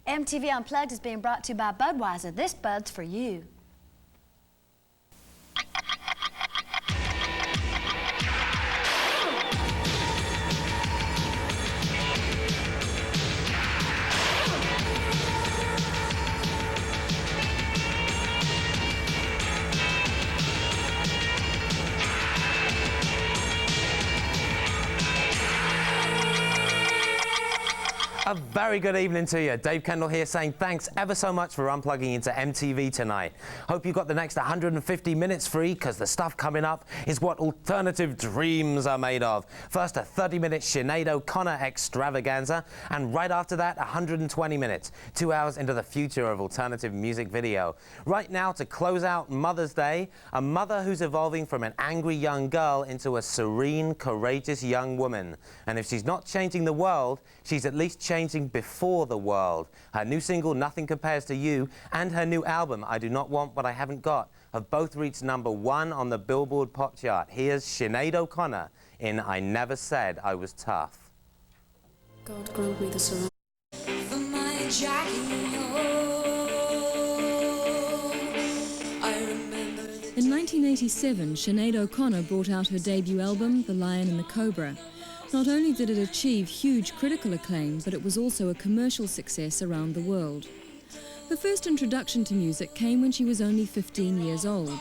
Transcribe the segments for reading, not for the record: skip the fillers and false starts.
MTV Unplugged is being brought to you by Budweiser. This Bud's for you. A very good evening to you. Dave Kendall here saying thanks ever so much for unplugging into MTV tonight. Hope you got the next 150 minutes free, because the stuff coming up is what alternative dreams are made of. First, a 30-minute Sinead O'Connor extravaganza, and right after that, 120 minutes, 2 hours into the future of alternative music video. Right now, to close out Mother's Day, a mother who's evolving from an angry young girl into a serene, courageous young woman. And if she's not changing the world, she's at least changing before the world. Her new single, Nothing Compares to You, and her new album, I Do Not Want What I Haven't Got, have both reached #1 on the Billboard pop chart. Here's Sinead O'Connor in I Never Said I Was Tough. God grant me the surround. For my In 1987, Sinead O'Connor brought out her debut album, The Lion and the Cobra. Not only did it achieve huge critical acclaim, but it was also a commercial success around the world. Her first introduction to music came when she was only 15 years old.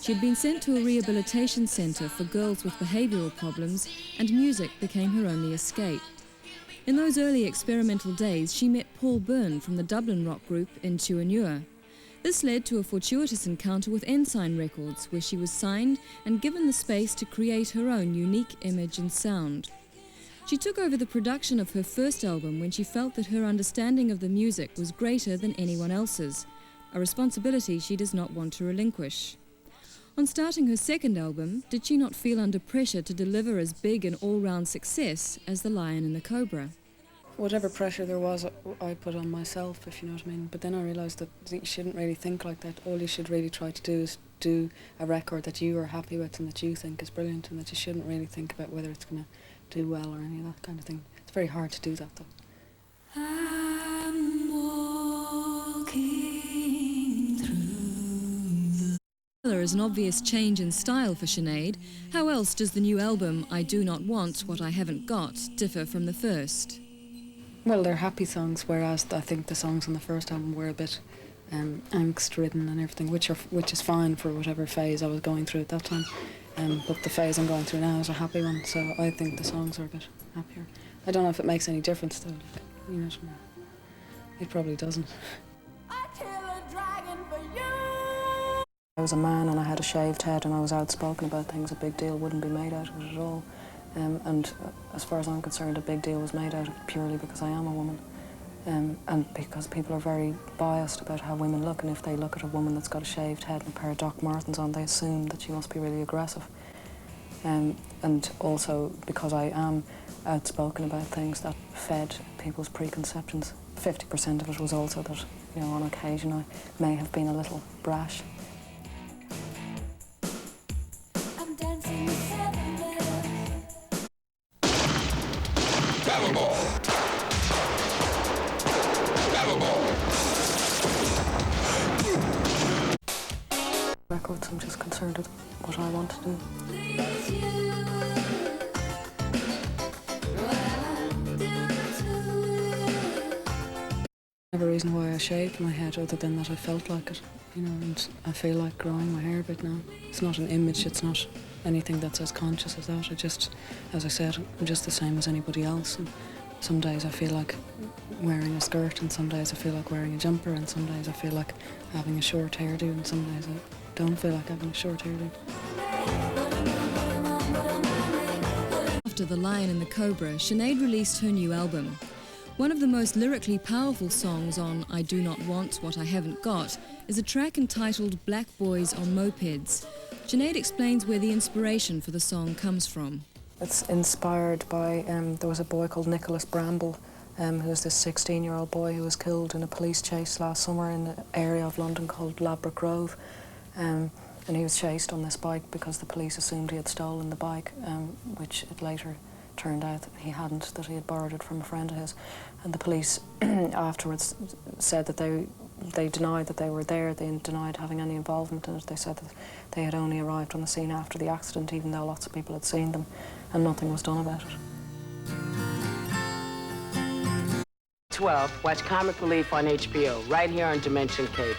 She had been sent to a rehabilitation centre for girls with behavioural problems, and music became her only escape. In those early experimental days, she met Paul Byrne from the Dublin rock group Into Anure. This led to a fortuitous encounter with Ensign Records, where she was signed and given the space to create her own unique image and sound. She took over the production of her first album when she felt that her understanding of the music was greater than anyone else's, a responsibility she does not want to relinquish. On starting her second album, did she not feel under pressure to deliver as big an all-round success as The Lion and the Cobra? Whatever pressure there was, I put on myself, if you know what I mean. But then I realised that you shouldn't really think like that. All you should really try to do is do a record that you are happy with and that you think is brilliant, and that you shouldn't really think about whether it's going to do well or any of that kind of thing. It's very hard to do that, though. I'm walking through. There is an obvious change in style for Sinead. How else does the new album, I Do Not Want What I Haven't Got, differ from the first? Well, they're happy songs, whereas I think the songs on the first album were a bit angst-ridden and everything, which is fine for whatever phase I was going through at that time. But the phase I'm going through now is a happy one, so I think the songs are a bit happier. I don't know if it makes any difference, though. You know what I mean? It probably doesn't. I kill a dragon for you. I was a man and I had a shaved head and I was outspoken about things. A big deal wouldn't be made out of it at all. And as far as I'm concerned, a big deal was made out of it purely because I am a woman. And because people are very biased about how women look, and if they look at a woman that's got a shaved head and a pair of Doc Martens on, they assume that she must be really aggressive. And also because I am outspoken about things that fed people's preconceptions. 50% of it was also that, you know, on occasion I may have been a little brash. I'm dancing with seven Records, I'm just concerned with what I want to do. I have a reason why I shaved my head other than that I felt like it, you know, and I feel like growing my hair a bit now. It's not an image, it's not anything that's as conscious as that. I just, as I said, I'm just the same as anybody else. And some days I feel like wearing a skirt, and some days I feel like wearing a jumper, and some days I feel like having a short hairdo, and some days I don't feel like having a short hairdo. After The Lion and the Cobra, Sinead released her new album. One of the most lyrically powerful songs on I Do Not Want What I Haven't Got is a track entitled Black Boys on Mopeds. Sinead explains where the inspiration for the song comes from. It's inspired by, there was a boy called Nicholas Bramble, who was this 16-year-old boy who was killed in a police chase last summer in an area of London called Ladbroke Grove. And he was chased on this bike because the police assumed he had stolen the bike, which it later turned out that he hadn't, that he had borrowed it from a friend of his. And the police afterwards said that they denied that they were there, they denied having any involvement in it. They said that they had only arrived on the scene after the accident, even though lots of people had seen them, and nothing was done about it. 12, watch Comic Relief on HBO, right here on Dimension Cable.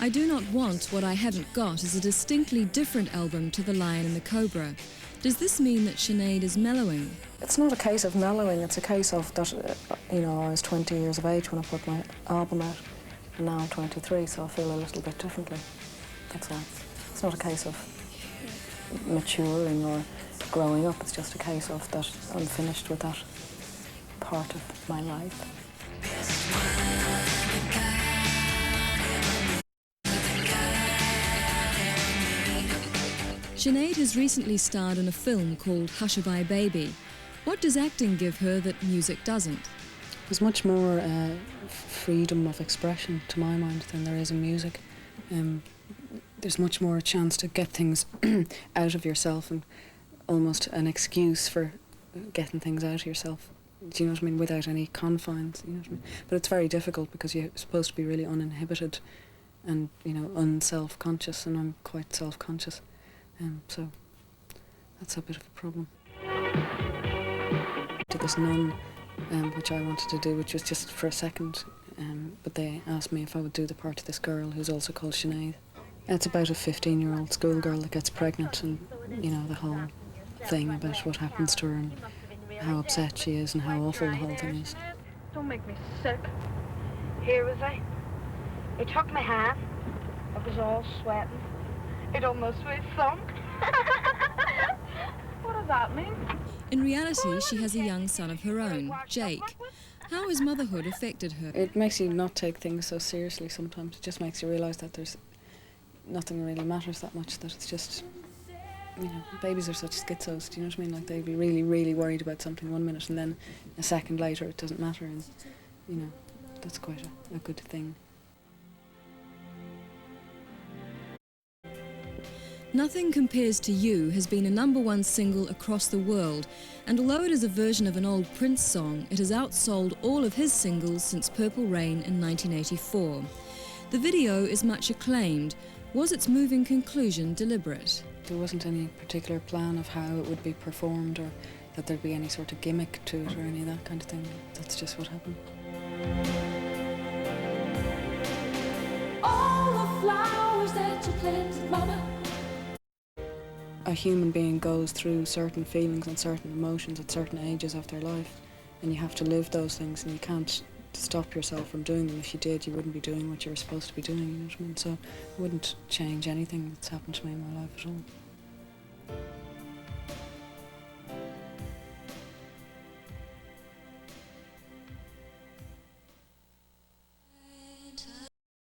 I Do Not Want What I Haven't Got is a distinctly different album to The Lion and the Cobra. Does this mean that Sinead is mellowing? It's not a case of mellowing, it's a case of that, you know, I was 20 years of age when I put my album out, and now I'm 23, so I feel a little bit differently. That's all. It's not a case of maturing or growing up, it's just a case of that I'm finished with that part of my life. Sinead has recently starred in a film called Hushabye Baby. What does acting give her that music doesn't? There's much more freedom of expression, to my mind, than there is in music. There's much more a chance to get things out of yourself, and almost an excuse for getting things out of yourself. Do you know what I mean? Without any confines, you know what I mean? But it's very difficult because you're supposed to be really uninhibited and, you know, unself-conscious, and I'm quite self-conscious. So that's a bit of a problem. To this nun, which I wanted to do, which was just for a second, but they asked me if I would do the part of this girl who's also called Sinead. It's about a 15-year-old schoolgirl that gets pregnant, and, you know, the whole thing about what happens to her and how upset she is and how awful the whole thing is. Don't make me sick. Here was I. He took my hand. I was all sweating. It almost was sunk. What does that mean? In reality, she has a young son of her own, Jake. How has motherhood affected her? It makes you not take things so seriously sometimes. It just makes you realise that there's nothing really matters that much, that it's just, you know, babies are such schizos, do you know what I mean? Like, they'd be really, really worried about something 1 minute and then a second later it doesn't matter, and, you know, that's quite a good thing. Nothing Compares to You has been a #1 single across the world, and although it is a version of an old Prince song, it has outsold all of his singles since Purple Rain in 1984. The video is much acclaimed. Was its moving conclusion deliberate? There wasn't any particular plan of how it would be performed, or that there'd be any sort of gimmick to it or any of that kind of thing. That's just what happened. All the flowers that you planted, Mama. A human being goes through certain feelings and certain emotions at certain ages of their life, and you have to live those things, and you can't stop yourself from doing them. If you did, you wouldn't be doing what you were supposed to be doing, you know what I mean? So it wouldn't change anything that's happened to me in my life at all.